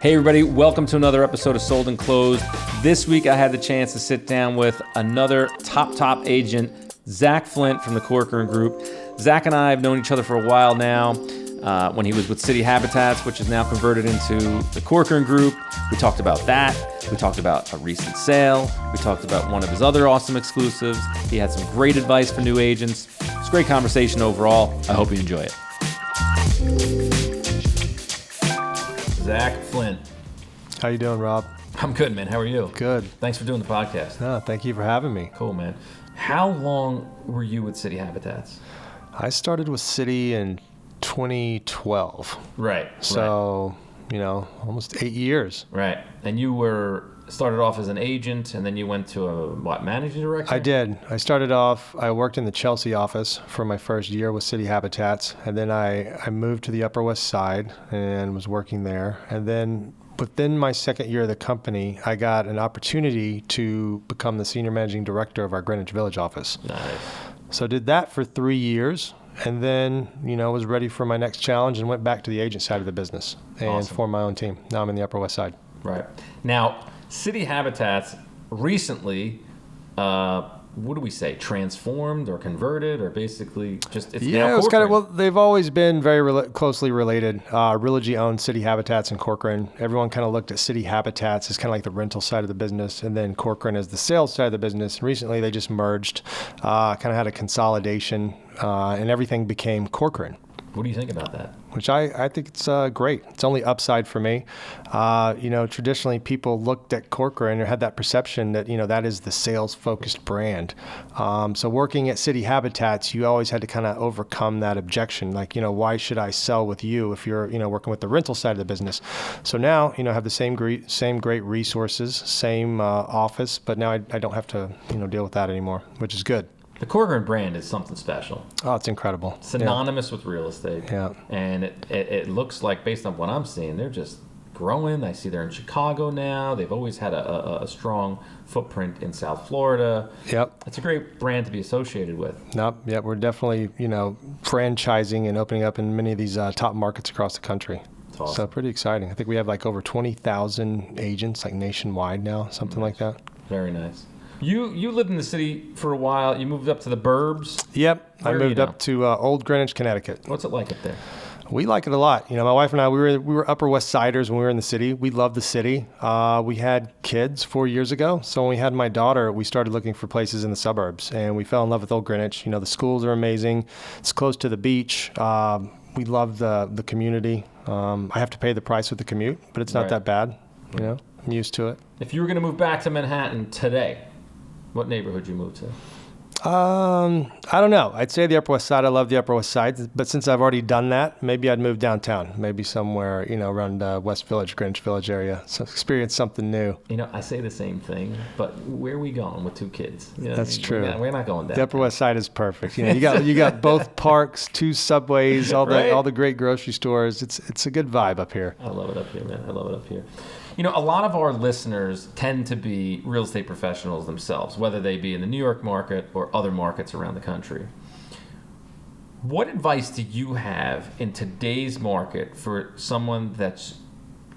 Hey everybody, welcome to another episode of Sold and Closed. This week I had the chance to sit down with another top agent, Zac Flynt from the Corcoran Group. Zac and I have known each other for a while now. When he was with City Habitats, which is now converted into the Corcoran Group. We talked about that. We talked about a recent sale. We talked about one of his other awesome exclusives. He had some great advice for new agents. It's a great conversation overall. I hope you enjoy it. Zac Flynt. How you doing, Rob? I'm good, man. How are you? Good. Thanks for doing the podcast. No, thank you for having me. Cool, man. How long were you with City Habitats? I started with City in 2012. Right. So, almost 8 years. Right. And you started off as an agent, and then you went to managing director? I did. I worked in the Chelsea office for my first year with City Habitats, and then I moved to the Upper West Side and was working there. And then within my second year of the company, I got an opportunity to become the senior managing director of our Greenwich Village office. Nice. So I did that for 3 years. And then, was ready for my next challenge and went back to the agent side of the business and formed my own team. Now I'm in the Upper West Side. Right. Now, City Habitats recently, what do we say, transformed or converted or basically just, it's now it was Corcoran. they've always been very closely related. Realogy owned City Habitats and Corcoran. Everyone kind of looked at City Habitats as kind of like the rental side of the business, and then Corcoran as the sales side of the business. And recently they just merged, kind of had a consolidation, and everything became Corcoran. What do you think about that? Which I think it's great. It's only upside for me. Traditionally people looked at Corcoran or had that perception that, that is the sales-focused brand. So working at City Habitats, you always had to kind of overcome that objection. Like, why should I sell with you if you're, working with the rental side of the business? So now, have the same great resources, same office, but now I don't have to, deal with that anymore, which is good. The Corcoran brand is something special. Oh, it's incredible. Synonymous with real estate. Yeah. And it looks like, based on what I'm seeing, they're just growing. I see they're in Chicago now. They've always had a strong footprint in South Florida. Yep. It's a great brand to be associated with. Yep. We're definitely, franchising and opening up in many of these top markets across the country. It's awesome. So pretty exciting. I think we have like over 20,000 agents like nationwide now, something like that. Very nice. You lived in the city for a while. You moved up to the burbs. Yep. Where I moved up to Old Greenwich, Connecticut. What's it like up there? We like it a lot. My wife and I, we were Upper West Siders when we were in the city. We love the city. We had kids 4 years ago. So when we had my daughter, we started looking for places in the suburbs, and we fell in love with Old Greenwich. The schools are amazing. It's close to the beach. We love the community. I have to pay the price with the commute, but it's not that bad. I'm used to it. If you were going to move back to Manhattan today, what neighborhood you move to? I don't know. I'd say the Upper West Side. I love the Upper West Side, but since I've already done that, maybe I'd move downtown, maybe somewhere, around West Village, Greenwich Village area. So experience something new. I say the same thing, but where are we going with two kids? That's true. We're not going down. The Upper West Side is perfect. You got both parks, 2 subways, all the great grocery stores. It's a good vibe up here. I love it up here, man. I love it up here. A lot of our listeners tend to be real estate professionals themselves, whether they be in the New York market or other markets around the country. What advice do you have in today's market for someone that's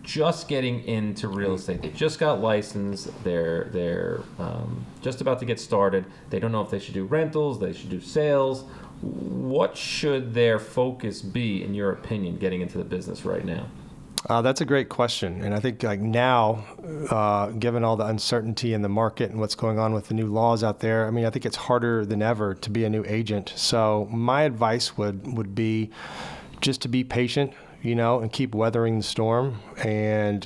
just getting into real estate? They just got licensed. They're just about to get started. They don't know if they should do rentals, they should do sales. What should their focus be, in your opinion, getting into the business right now? That's a great question. And I think now, given all the uncertainty in the market and what's going on with the new laws out there, I think it's harder than ever to be a new agent. So my advice would be just to be patient, and keep weathering the storm and,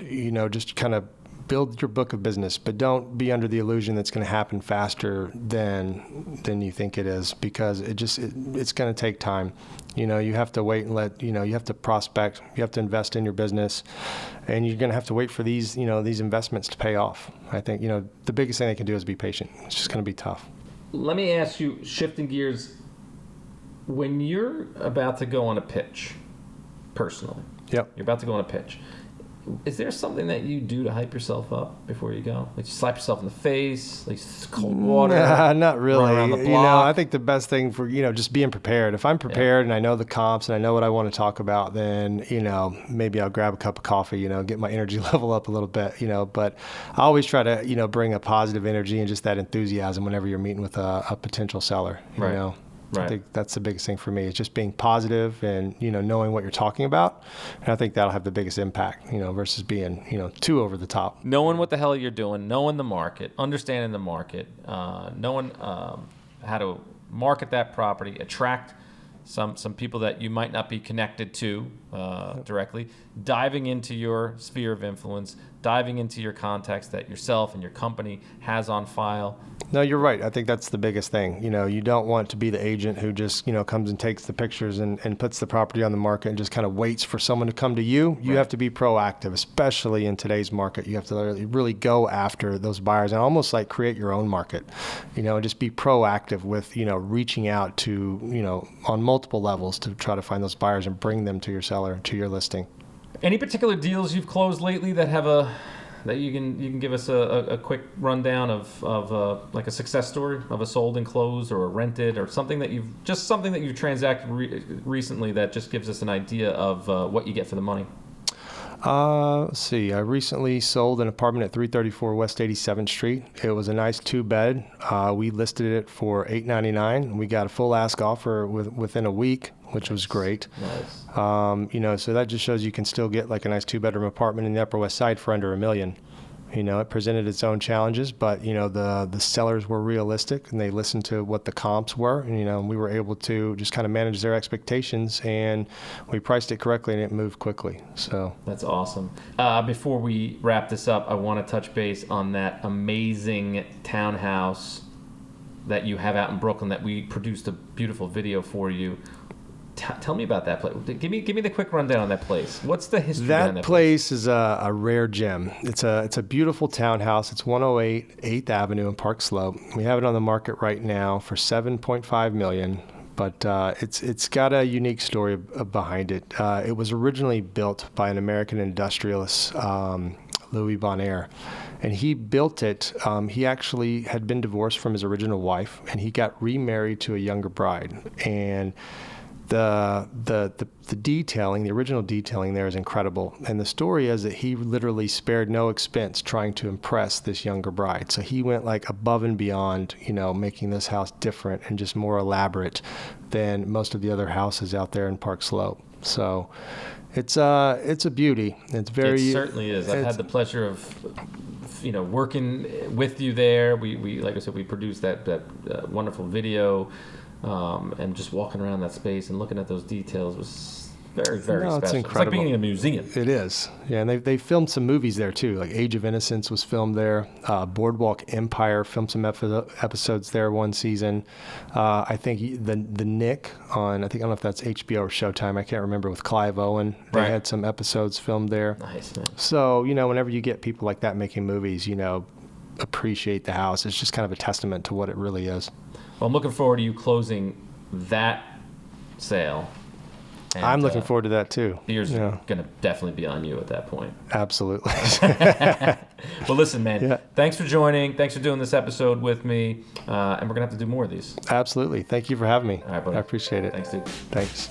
just kind of build your book of business, but don't be under the illusion that's going to happen faster than you think it is, because it's going to take time. You have to wait and you have to prospect, you have to invest in your business, and you're going to have to wait for these investments to pay off. I think, the biggest thing they can do is be patient. It's just going to be tough. Let me ask you, shifting gears, when you're about to go on a pitch, personally, Yep. You're about to go on a pitch. is there something that you do to hype yourself up before you go? Like you slap yourself in the face, like cold water? Nah, not really. Run around the block? I think the best thing for, just being prepared. If I'm prepared and I know the comps and I know what I want to talk about, then, maybe I'll grab a cup of coffee, get my energy level up a little bit, but I always try to, bring a positive energy and just that enthusiasm whenever you're meeting with a potential seller, you know. Right. I think that's the biggest thing for me. It's just being positive and, knowing what you're talking about. And I think that'll have the biggest impact, versus being, too over the top. Knowing what the hell you're doing, knowing the market, understanding the market, knowing how to market that property, attract some people that you might not be connected to directly, diving into your sphere of influence, diving into your contacts that yourself and your company has on file. No, you're right. I think that's the biggest thing. You don't want to be the agent who just, comes and takes the pictures and puts the property on the market and just kind of waits for someone to come to you. You have to be proactive, especially in today's market. You have to really go after those buyers and almost like create your own market, and just be proactive with, reaching out to, on multiple levels to try to find those buyers and bring them to your seller, to your listing. Any particular deals you've closed lately that have that you can give us a quick rundown of like a success story of a sold and closed or a rented or something that you've transacted recently that just gives us an idea of what you get for the money? Let's see. I recently sold an apartment at 334 West 87th Street. It was a nice 2-bed. We listed it for $899. We got a full ask offer within a week, which was great. Nice. So that just shows you can still get like a nice 2-bedroom apartment in the Upper West Side for under $1 million. It presented its own challenges, but, the sellers were realistic and they listened to what the comps were. And, we were able to just kind of manage their expectations and we priced it correctly and it moved quickly. So that's awesome. Before we wrap this up, I want to touch base on that amazing townhouse that you have out in Brooklyn that we produced a beautiful video for you. Tell me about that place. Give me the quick rundown on that place. What's the history behind that place? That place is a rare gem. It's a beautiful townhouse. It's 108 8th Avenue in Park Slope. We have it on the market right now for $7.5 million. But it's got a unique story behind it. It was originally built by an American industrialist, Louis Bonaire. And he built it. He actually had been divorced from his original wife, and he got remarried to a younger bride. And the detailing, the original detailing there is incredible. And the story is that he literally spared no expense trying to impress this younger bride. So he went like above and beyond, making this house different and just more elaborate than most of the other houses out there in Park Slope. So it's a beauty. It certainly is. I've had the pleasure of working with you there. We like I said, we produced that wonderful video. And just walking around that space and looking at those details was very, very special. It's incredible. It's like being in a museum. It is. Yeah, and they filmed some movies there too, like Age of Innocence was filmed there. Boardwalk Empire filmed some episodes there one season. I think the Nick on, I don't know if that's HBO or Showtime, I can't remember, with Clive Owen. They had some episodes filmed there. Nice, man. So, whenever you get people like that making movies, appreciate the house. It's just kind of a testament to what it really is. Well, I'm looking forward to you closing that sale. And, I'm looking forward to that too. Ears are going to definitely be on you at that point. Absolutely. Well, listen, man, thanks for joining. Thanks for doing this episode with me. And we're going to have to do more of these. Absolutely. Thank you for having me. All right, buddy. I appreciate it. Thanks, dude. Thanks.